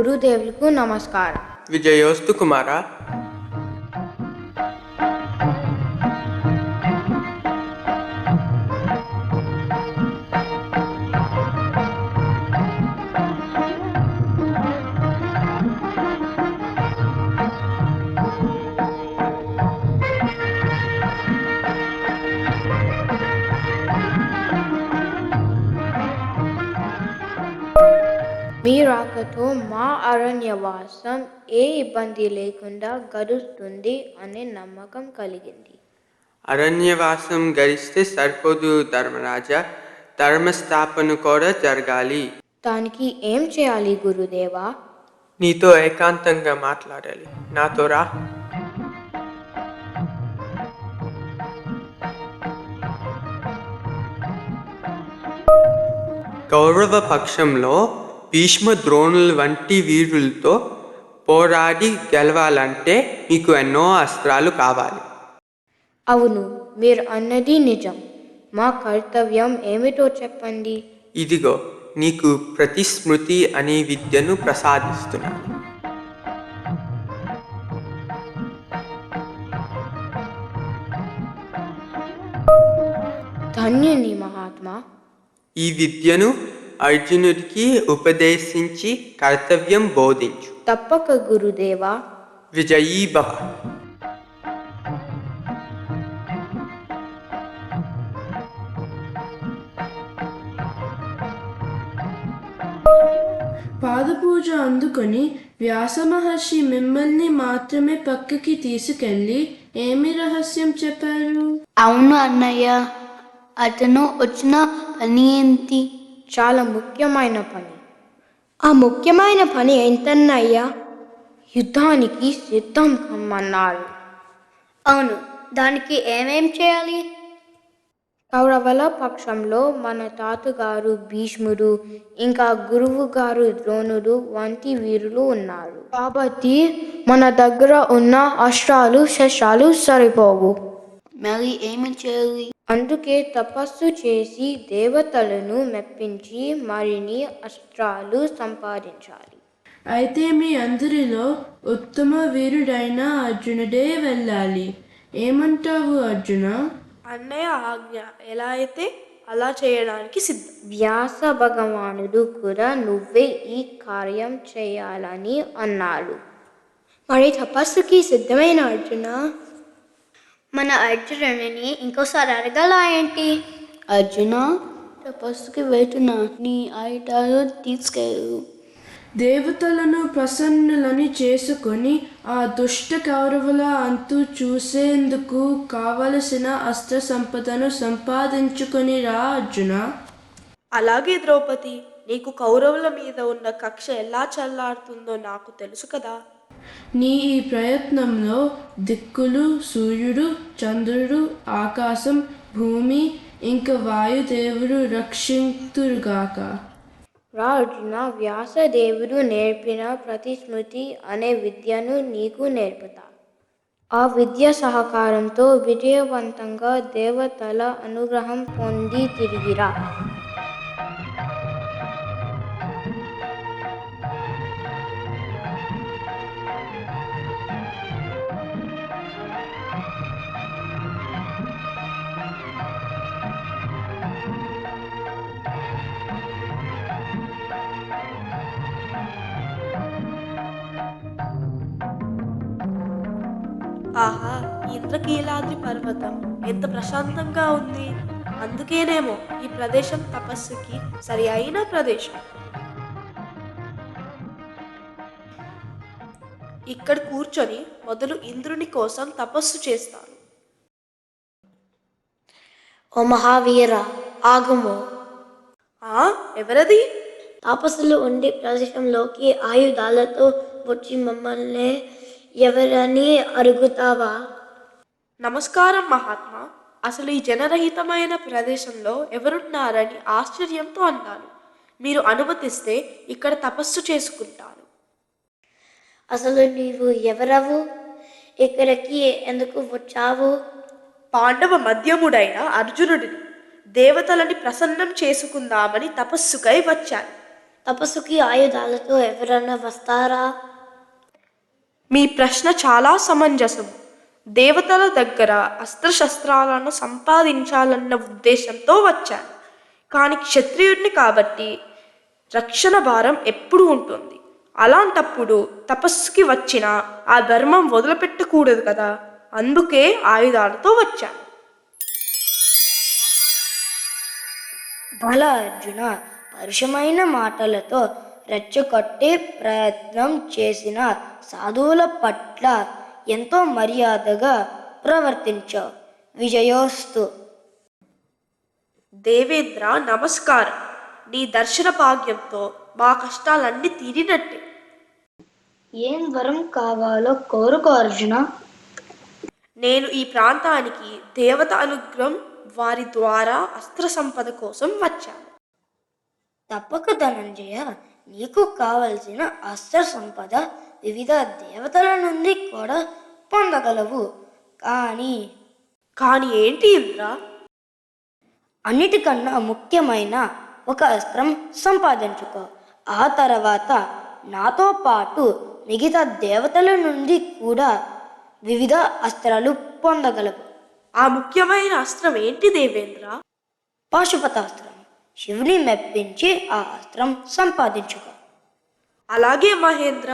గురుదేవులకు నమస్కారం. విజయోస్తు కుమారా. మీ రాకతో మా అరణ్యవాసం ఏ ఇబ్బంది లేకుండా గడుస్తుంది అనే నమ్మకం కలిగింది. అరణ్యవాసం గడిస్తే సరిపోదు ధర్మరాజా, ధర్మస్థాపన కూడా జరగాలి. దానికి ఏం చేయాలి గురుదేవా? నీతో ఏకాంతంగా మాట్లాడాలి. నాతో రా. కౌరవ పక్షంలో భీష్మ ద్రోణుల వంటి వీరులతో పోరాడి గెలవాలంటే మీకు ఎన్నో అస్త్రాలు కావాలి. అవును, మీరు అన్నది నిజం. మా కర్తవ్యం ఏమిటో చెప్పండి. ఇదిగో నీకు ప్రతిస్మృతి అనే విద్యను ప్రసాదిస్తున్నాను. ధన్యుని మహాత్మా. ఈ విద్యను అర్జునుడికి ఉపదేశించి కర్తవ్యం బోధించు. తప్పక గురుదేవా. విజయీ భవ. పాదపూజ అందుకొని వ్యాస మహర్షి మిమ్మల్ని మాత్రమే పక్కకి తీసుకెళ్ళి ఏమి రహస్యం చెప్పారు? అవును అన్నయ్య, అతను వచ్చిన పని ఏంటి? చాలా ముఖ్యమైన పని. ఆ ముఖ్యమైన పని ఏంటన్నయ్యా? యుద్ధానికి సిద్ధం కమ్మన్నారు. అవును, దానికి ఏమేం చేయాలి? కౌరవుల పక్షంలో మన తాతగారు భీష్ముడు, ఇంకా గురువు గారు ద్రోణుడు వంటి వీరులు ఉన్నారు. కాబట్టి మన దగ్గర ఉన్న అస్త్రాలు శస్త్రాలు సరిపోవు. మరి ఏమి చేయాలి? అందుకే తపస్సు చేసి దేవతలను మెప్పించి మరిన్ని అస్త్రాలు సంపాదించాలి. అయితే మీ అందరిలో ఉత్తమ వీరుడైన అర్జునుడే వెళ్ళాలి. ఏమంటావు అర్జున? అన్నయ్య ఆజ్ఞ ఎలా అయితే అలా చేయడానికి సిద్ధం. వ్యాస భగవానుడు కూడా నువ్వే ఈ కార్యం చేయాలని అన్నాడు. మరి తపస్సుకి సిద్ధమైన అర్జున, మన అర్జునుడిని ఇంకోసారి అడగాల ఏంటి? అర్జున, తపస్సుకి వెళ్తున్నా, నీ ఆయుధాలు తీసుకెళ్ళు. దేవతలను ప్రసన్నులని చేసుకొని ఆ దుష్ట కౌరవుల అంతు చూసేందుకు కావలసిన అస్త్ర సంపదను సంపాదించుకొని రా అర్జున. అలాగే ద్రౌపది, నీకు కౌరవుల మీద ఉన్న కక్ష ఎలా చల్లారుతుందో నాకు తెలుసు కదా. నీ ఈ ప్రయత్నంలో దిక్కులు, సూర్యుడు, చంద్రుడు, ఆకాశం, భూమి ఇంకా వాయుదేవుడు రక్షింతురుగాక. రా అర్జున, వ్యాసదేవుడు నేర్పిన ప్రతిస్మృతి అనే విద్యను నీకు నేర్పుతా. ఆ విద్య సహకారంతో విజయవంతంగా దేవతల అనుగ్రహం పొంది తిరిగిరా. ఆహా, ఇంద్రకీలాద్రి పర్వతం ఎంత ప్రశాంతంగా ఉంది. అందుకేనేమో ఈ ప్రదేశం తపస్సుకి సరి అయిన ప్రదేశం. ఇక్కడ కూర్చొని మొదలు ఇంద్రుని కోసం తపస్సు చేస్తాను. ఓ మహావీర, ఆగుము. ఎవరది? తాపసులు ఉండే ప్రదేశంలోకి ఆయుధాలతో వచ్చి మమ్మల్ని ఎవరని అడుగుతావా? నమస్కారం మహాత్మా. అసలు ఈ జనరహితమైన ప్రదేశంలో ఎవరున్నారని ఆశ్చర్యంతో అన్నాను. మీరు అనుమతిస్తే ఇక్కడ తపస్సు చేసుకుంటాను. అసలు నీవు ఎవరవు? ఇక్కడికి ఎందుకు వచ్చావు? పాండవ మధ్యముడైన అర్జునుడిని దేవతలని ప్రసన్నం చేసుకుందామని తపస్సుకై వచ్చాను. తపస్సుకి ఆయుధాలతో ఎవరైనా వస్తారా? మీ ప్రశ్న చాలా సమంజసం. దేవతల దగ్గర అస్త్రశస్త్రాలను సంపాదించాలన్న ఉద్దేశంతో వచ్చాను. కానీ క్షత్రియుడిని కాబట్టి రక్షణ భారం ఎప్పుడూ ఉంటుంది. అలాంటప్పుడు తపస్సుకి వచ్చిన ఆ ధర్మం వదిలిపెట్టకూడదు కదా, అందుకే ఆయుధాలతో వచ్చాను. బల అర్జున, పరుషమైన మాటలతో రెచ్చగొట్టే ప్రయత్నం చేసిన సాధువుల పట్ల ఎంతో మర్యాదగా ప్రవర్తించావు. విజయోస్తు. దేవేంద్ర నమస్కారం. నీ దర్శన భాగ్యంతో మా కష్టాలన్నీ తీరినట్టే. ఏం వరం కావాలో కోరుకో అర్జున. నేను ఈ ప్రాంతానికి దేవత అనుగ్రహం, వారి ద్వారా అస్త్ర సంపద కోసం వచ్చాను. తప్పక ధనంజయ, నీకు కావలసిన అస్త్ర సంపద వివిధ దేవతల నుండి కూడా పొందగలవు. కానీ ఏంటి ఇంద్ర? అన్నిటికన్నా ముఖ్యమైన ఒక అస్త్రం సంపాదించుకో. ఆ తర్వాత నాతో పాటు మిగతా దేవతల నుండి కూడా వివిధ అస్త్రాలు పొందగలవు. ఆ ముఖ్యమైన అస్త్రం ఏంటి దేవేంద్ర? పాశుపతాస్త్రం. శివుని మెప్పించి ఆ అస్త్రం సంపాదించుకో. అలాగే మహేంద్ర,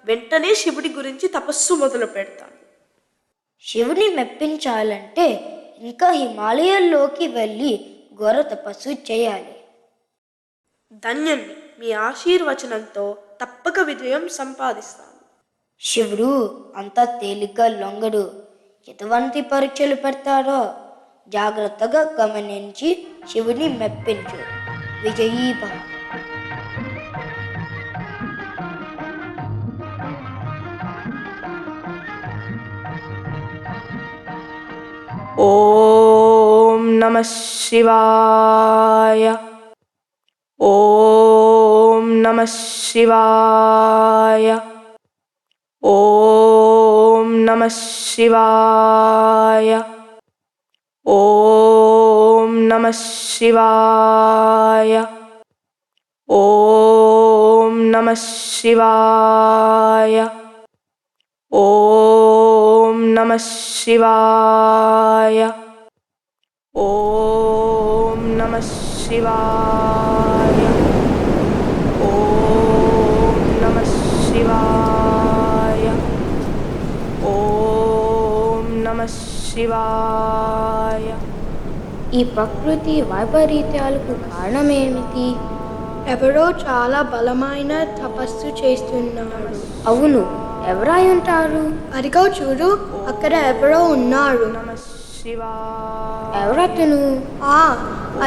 వెంటనే శివుడి గురించి తపస్సు మొదలు పెడతాను. శివుని మెప్పించాలంటే ఇంకా హిమాలయాల్లోకి వెళ్ళి ఘోర తపస్సు చేయాలి. ధన్యుణ్ణి. మీ ఆశీర్వచనంతో తప్పక విజయం సంపాదిస్తాను. శివుడు అంత తేలిగ్గా లొంగడు. ఎటువంటి పరీక్షలు పెడతాడో జాగ్రత్తగా గమనించి శివుని మెప్పించు. విజయీ భవ. ఓం నమః శివాయ. ఓం నమః శివాయ. ఓం నమః శివాయ. ఓం నమః శివాయ. ఓం నమః శివాయ. ఓం నమః శివాయ. ఓం నమః శివాయ. ఓం నమః శివాయ. ఓం నమః శివాయ. ఈ ప్రకృతి వైపరీత్యాలకు కారణమేమిటి? ఎవరో చాలా బలమైన తపస్సు చేస్తున్నాడు. అవును, ఎవరై ఉంటారు? అదిగో చూడు, అక్కడ ఎవరో ఉన్నారు. నమః శివాయ. ఎవరతను?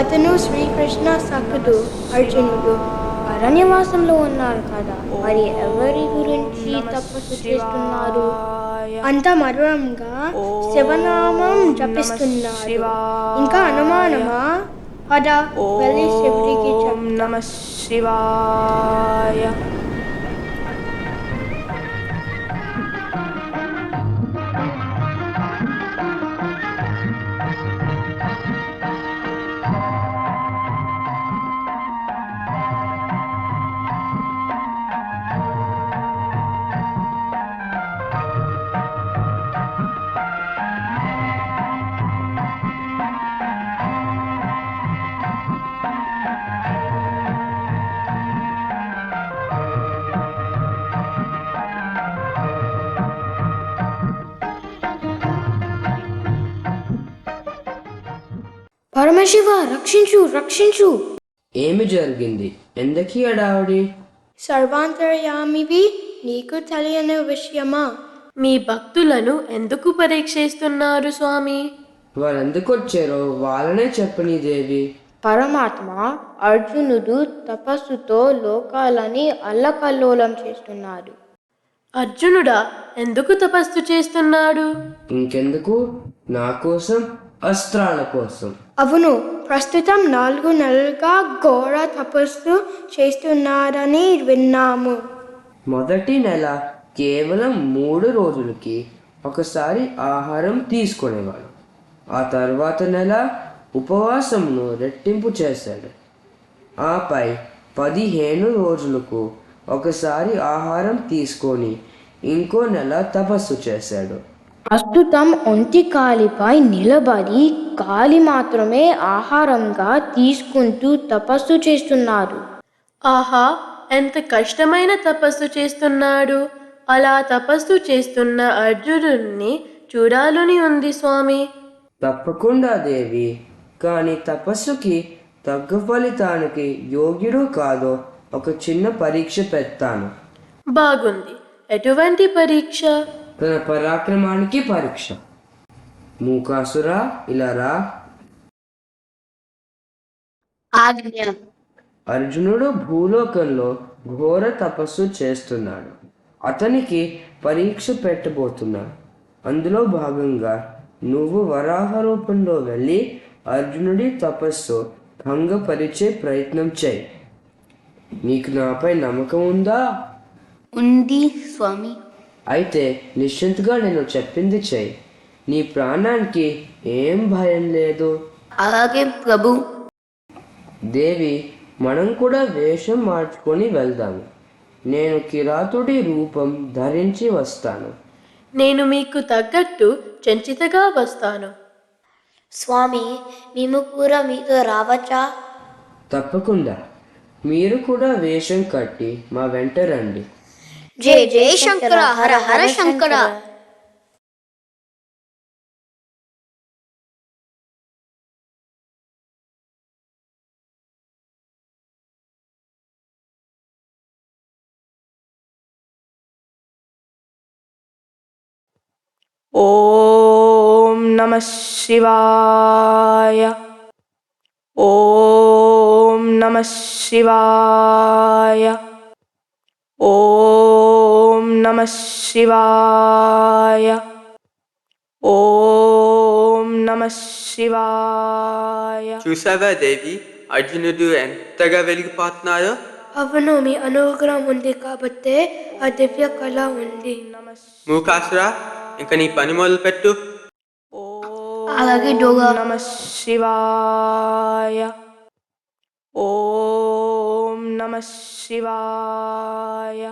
అతను శ్రీకృష్ణ సఖుడు అర్జునుడు. అరణ్యవాసంలో ఉన్నారు కదా, మరి ఎవరి గురించి తపస్సు చేస్తున్నారు? అంత మధురంగా శివనామం జపిస్తున్నారు. ఇంకా అనుమానమా? పద వెళ్ళి శివుడికి ఓం నమః శివాయ. పరమశివ, రక్షించు, రక్షించు. ఏమి జరిగింది? ఎందుకీ అడావుడి? సర్వాంతర్యామివి నీకు తెలియని విషయమా? మీ భక్తులను ఎందుకు పరీక్షిస్తున్నారు స్వామి? వాళ్ళెందుకు వచ్చారో వాళ్ళనే చెప్పని దేవి. పరమాత్మ, అర్జునుడు తపస్సుతో లోకాలని అల్లకల్లోలం చేస్తున్నాడు. అర్జునుడా ఎందుకు తపస్సు చేస్తున్నాడు? ఇంకెందుకు? నా కోసం, అస్త్రాల కోసం. అవును, ప్రస్తుతం 4 నెలలుగా ఘోర తపస్సు చేస్తున్నారని విన్నాము. మొదటి నెల కేవలం 3 రోజులకి ఒకసారి ఆహారం తీసుకునేవాడు. ఆ తర్వాత నెల ఉపవాసంను రెట్టింపు చేశాడు. ఆపై 15 రోజులకు ఒకసారి ఆహారం తీసుకొని ఇంకో నెల తపస్సు చేశాడు. ప్రస్తుతం ఒంటి కాలిపై నిలబడి గాలి మాత్రమే ఆహారంగా తీసుకుంటూ తపస్సు చేస్తున్నారు. ఆహా, ఎంత కష్టమైన తపస్సు చేస్తున్నాడు. అలా తపస్సు చేస్తున్న అర్జునుడిని చూడాలని ఉంది స్వామి. తప్పకుండా దేవి, కానీ తపస్సుకి తగ్గ ఫలితానికి యోగ్యుడు కాదో ఒక చిన్న పరీక్ష పెడతాను. బాగుంది. ఎటువంటి పరీక్ష? తన పరాక్రమానికి పరీక్ష. మూకాసురా, ఇలా రా. అర్జునుడు భూలోకంలో ఘోర తపస్సు చేస్తున్నాడు. అతనికి పరీక్ష పెట్టబోతున్నాడు. అందులో భాగంగా నువ్వు వరాహ రూపంలో వెళ్ళి అర్జునుడి తపస్సు భంగపరిచే ప్రయత్నం చేయి. నీకు నాపై నమ్మకం ఉందా? ఉంది స్వామి. అయితే నిశ్చింతగా నేను చెప్పింది చేయి. నీ ప్రాణానికి ఏం భయం లేదు. అలాగే ప్రభు. దేవి, మనం కూడా వేషం మార్చుకొని వెళ్దాము. నేను కిరాతుడి రూపం ధరించి వస్తాను. నేను మీకు తగ్గట్టు చంచితగా వస్తాను. స్వామి, మేము కూడా మీతో రావచ్చా? తప్పకుండా. మీరు కూడా వేషం కట్టి మా వెంట రండి. జై జై శంకర, హర హర శంకర. ఓం నమః శివాయ. ఓం నమః శివాయ. ఓం నమః శివాయ. ఓం నమః శివాయ. చూసావా దేవి, అర్జునుడు ఎంతగా వెలిగిపోతున్నారో. అవును, మీ అనుగ్రహం ఉంది కాబట్టే ఆ దివ్య కళ ఉంది. మూకాసురా, ఇంకా నీ పని మొదలు పెట్టు. అలాగే డోగా. నమః శివాయ. ఓం నమః శివాయ.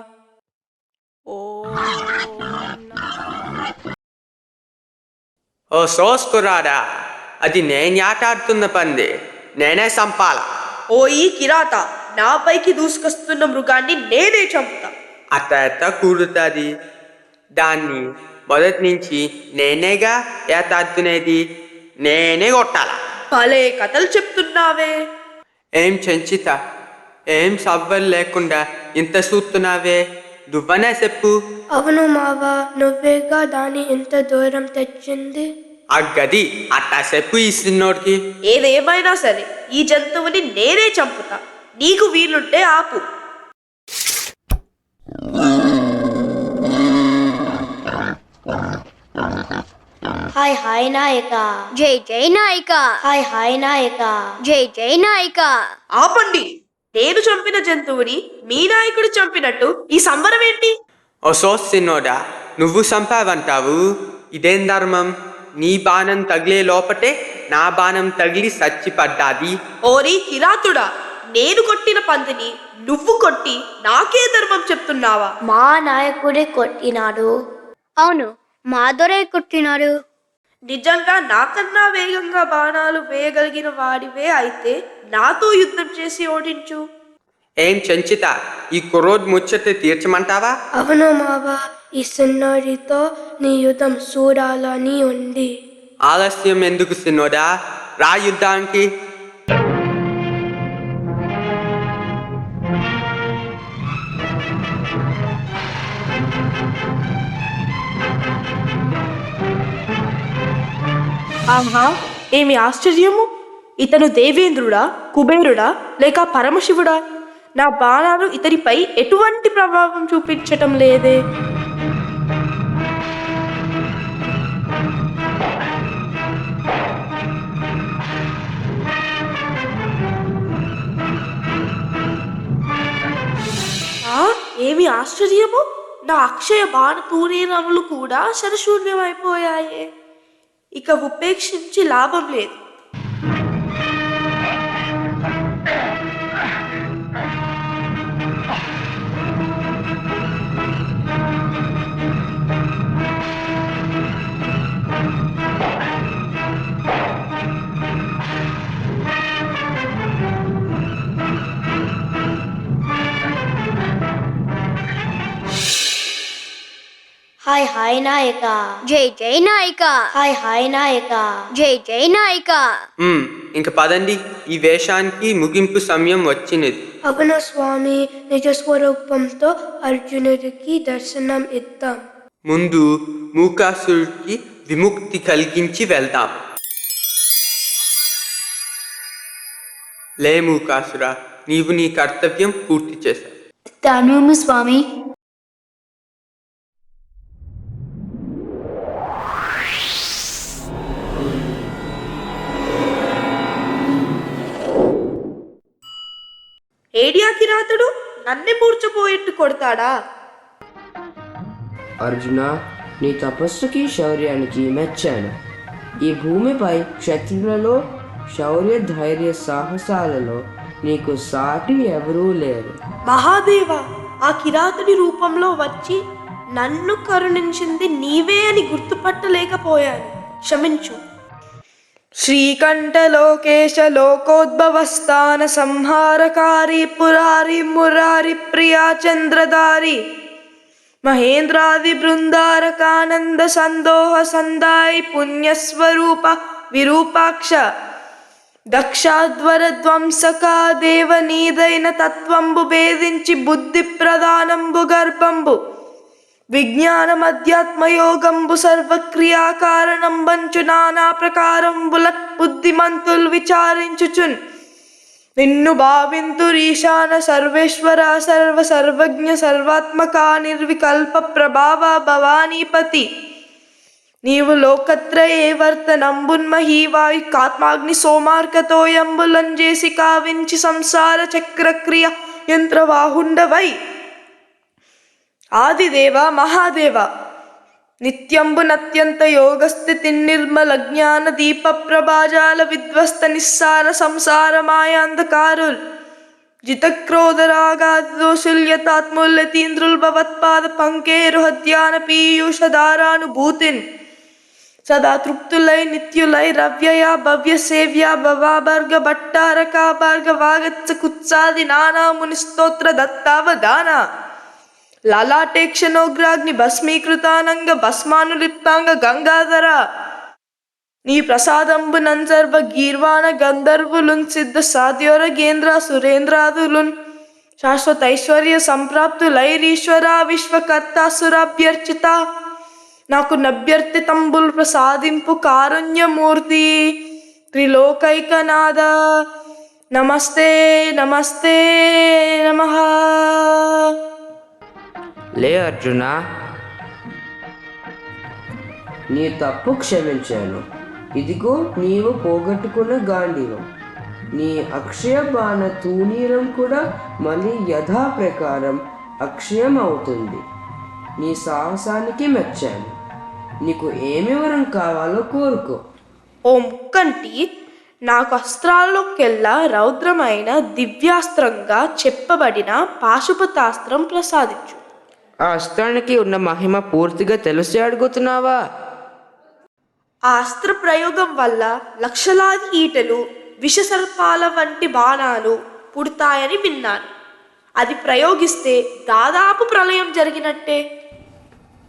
ఓ సోస్కురాడా, అది నేను ఆటాడుతున్న పంది. నేనే సంపాల. ఓ ఈ కిరాత, నాపైకి దూసుకొస్తున్న మృగాన్ని నేనే చంపుతా. అట్ట ఎట్ట కూడుతుంది? దాన్ని మొదటి నుంచి నేనేగా ఏతాడుతునేది. నేనే కొట్టాల. భలే కథలు చెప్తున్నావే. ఏం చెంచిత, ఏం సవ్వలు లేకుండా ఇంత చూస్తున్నావే? నువ్వనే చెప్పు. అవును మావా, నువ్వేగా దాన్ని ఇంత దూరం తెచ్చింది. ఆ గది అట్టా చెప్పు ఈ సిన్నోడికి. ఏదేమైనా సరే ఈ జంతువుని నేనే చంపుతా. నీకు వీలుంటే ఆపు. హాయ్ హాయ్ నాయక. జై జై నాయక. హాయ్ హాయ్ నాయక. జై జై నాయక. ఆపండి. నేను చంపిన జంతువుని మీ నాయకుడు చంపినట్టు ఈ సంబరం ఏంటి? ఓ సోస్ సిన్నోడా, నువ్వు చంపావంటావు. ఇదేం ధర్మం? నీ బాణం తగిలే లోపటే నా బాణం తగిలి సచ్చిపడ్డాది. ఓరి కిరాతుడా, నేను కొట్టిన పందిని నువ్వు కొట్టి నాకే ధర్మం చెప్తున్నావా? మా నాయకుడే కొట్టినాడు. అవును, మా దొరే కొట్టినాడు. నిజంగా నాకన్నా వేగంగా బాణాలు వేయగలిగిన వాడివే అయితే నాతో యుద్ధం చేసి ఓడించు. ఏం చెంచిత, ఈ కుర్రోడ్ ముచ్చట తీర్చమంటావా? అవును మావా, ఈ సిన్నోడితో నీ యుద్ధం చూడాలని ఉంది. ఆలస్యం ఎందుకు సిన్నోడా, రా యుద్ధానికి. ఆహా, ఏమి ఆశ్చర్యము! ఇతను దేవేంద్రుడా, కుబేరుడా, లేక పరమశివుడా? నా బాణాలు ఇతనిపై ఎటువంటి ప్రభావం చూపించటం లేదే. ఏమి ఆశ్చర్యము! నా అక్షయ బాణ తూణీరములు కూడా శరశూన్యమైపోయాయే. ఇక ఉపేక్షించి లాభం లేదు. హాయ్ హాయ్ నాయక. జై జై నాయక. హాయ్ హాయ్ నాయక. జై జై నాయక. ఇంక పదండి, ఈ వేషానికి ముగింపు సమయం వచ్చినది. అవును స్వామి, నిజ స్వరూపంతో అర్జునుడికి దర్శనం ఇద్దాం. ముందు మూకాసురుడికి విముక్తి కలిగించి వెళ్దాం. లే మూకాసురా, నీవు నీ కర్తవ్యం పూర్తి చేశావు. తాను స్వామి. ఏడియా కిరాతుడు నన్నే మూర్చపోయేట్టు కొడతాడా? అర్జున, నీ తపస్సుకి శౌర్యానికి మెచ్చాను. ఈ భూమిపై క్షత్రులలో శౌర్య ధైర్య సాహసాలలో నీకు సాటి ఎవరూ లేరు. మహాదేవ, ఆ కిరాతుడి రూపంలో వచ్చి నన్ను కరుణించింది నీవే అని గుర్తుపట్టలేకపోయాను, క్షమించు. శ్రీకంఠలోకేశ లోకోద్భవస్థాన సంహారకారి పురారి మురారి ప్రియా చంద్రధారి మహేంద్రాది బృందారకానంద సందోహ సందాయి పుణ్యస్వరూప విరూపాక్ష దక్షాధ్వర ధ్వంసకా దేవ నీదైన తత్వంబు భేదించి బుద్ధి ప్రధానంబు గర్భంబు విజ్ఞానమధ్యాత్మయోగంబు సర్వక్రియాకారణంబంచు నానా ప్రకారంబుల బుద్ధిమంతుల్ విచారించుచున్ నిన్ను భావింతురీశాన సర్వేశ్వర సర్వ సర్వజ్ఞ సర్వాత్మక నిర్వికల్ప ప్రభావ భవానీపతి. నీవు లోకత్రయే వర్తనంబున్మహీవాయు కాత్మాగ్ని సోమార్కతోయంబులంజేసి కావించి సంసార చక్రక్రియ యంత్రవాహుండవై ఆదిదేవ మహాదేవ నిత్యంబునత్యంత యోగస్థితి నిర్మల జ్ఞాన దీప ప్రభాజాల విధ్వస్త నిస్సార సంసార మాయాంధకారుల్ జితక్రోధరాగాదోషుల్యతాత్ముల్యతీంద్రుల్ భవత్పాద పంకేరుహద్యాన పీయూషధారానుభూతిన్ సదా తృప్తులై నిత్యులై రవ్యయ భవ్య సేవ్య భవాభర్గ భట్టారక భార్గ వాగత్స కుత్సాది నానా ముని స్తోత్ర దత్తావదాన లలాటేక్షణోగ్రాగ్ని భస్మీకృతానంగ భస్మానులిప్తాంగ గంగాధర నీ ప్రసాదంబు నంజర్వ గీర్వాణ గంధర్వులున్ సిద్ధ సాధ్యోరగేంద్ర సురేంద్రాదులున్ శాశ్వతైశ్వర్య సంప్రాప్తులైరీశ్వర విశ్వకర్తాసురాభ్యర్చిత నాకు నభ్యర్థితంబుల్ ప్రసాదింపు కారుణ్యమూర్తి త్రిలోకైకనాథ నమస్తే నమస్తే నమః. లే అర్జున, నీ తప్పు క్షమించాను. ఇదిగో నీవు పోగొట్టుకున్న గాంధీవం. నీ అక్షయ బాణ తూనీరం కూడా మళ్ళీ యథాప్రకారం అక్షయం అవుతుంది. నీ సాహసానికి మెచ్చాను. నీకు ఏమి వరం కావాలో కోరుకో. ఓ ముక్కంటి, నాకు అస్త్రాల్లోకెల్లా రౌద్రమైన దివ్యాస్త్రంగా చెప్పబడిన పాశుపతాస్త్రం ప్రసాదించు. ఆ అస్త్రానికి ఉన్న మహిమ పూర్తిగా తెలిసి అడుగుతున్నావా? ఆ అస్త్ర ప్రయోగం వల్ల లక్షలాది ఈటలు విషసర్పాల వంటి బాణాలు పుడతాయని విన్నాను. అది ప్రయోగిస్తే దాదాపు ప్రళయం జరిగినట్టే.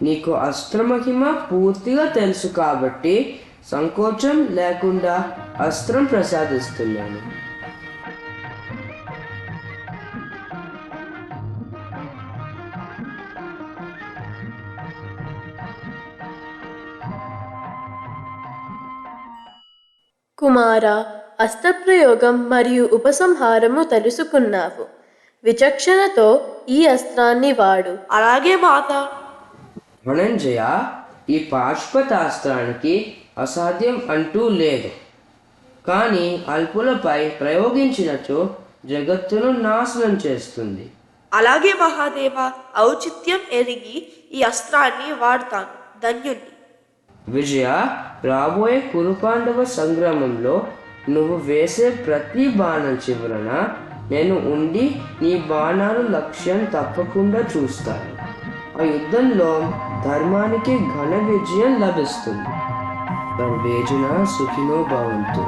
నీకు అస్త్రమహిమ పూర్తిగా తెలుసు కాబట్టి సంకోచం లేకుండా అస్త్రం ప్రసాదిస్తున్నాను. కుమార, అస్త్రప్రయోగం మరియు ఉపసంహారము తెలుసుకున్నావు. విచక్షణతో ఈ అస్త్రాన్ని వాడు. అలాగే మాత. ధనంజయ, ఈ పాశుపతాస్త్రానికి అసాధ్యం అంటూ లేదు. కానీ అల్పులపై ప్రయోగించినచో జగత్తును నాశనం చేస్తుంది. అలాగే మహాదేవ, ఔచిత్యం ఎరిగి ఈ అస్త్రాన్ని వాడతాను. ధన్యుణ్ణి. విజయ, రాబోయే కురుపాండవ సంగ్రామంలో నువ్వు వేసే ప్రతి బాణం చివరన నేను ఉండి నీ బాణాలు లక్ష్యం తప్పకుండా చూస్తాను. ఆ యుద్ధంలో ధర్మానికి ఘన విజయం లభిస్తుంది. సర్వేజన సుఖినో భవంతు.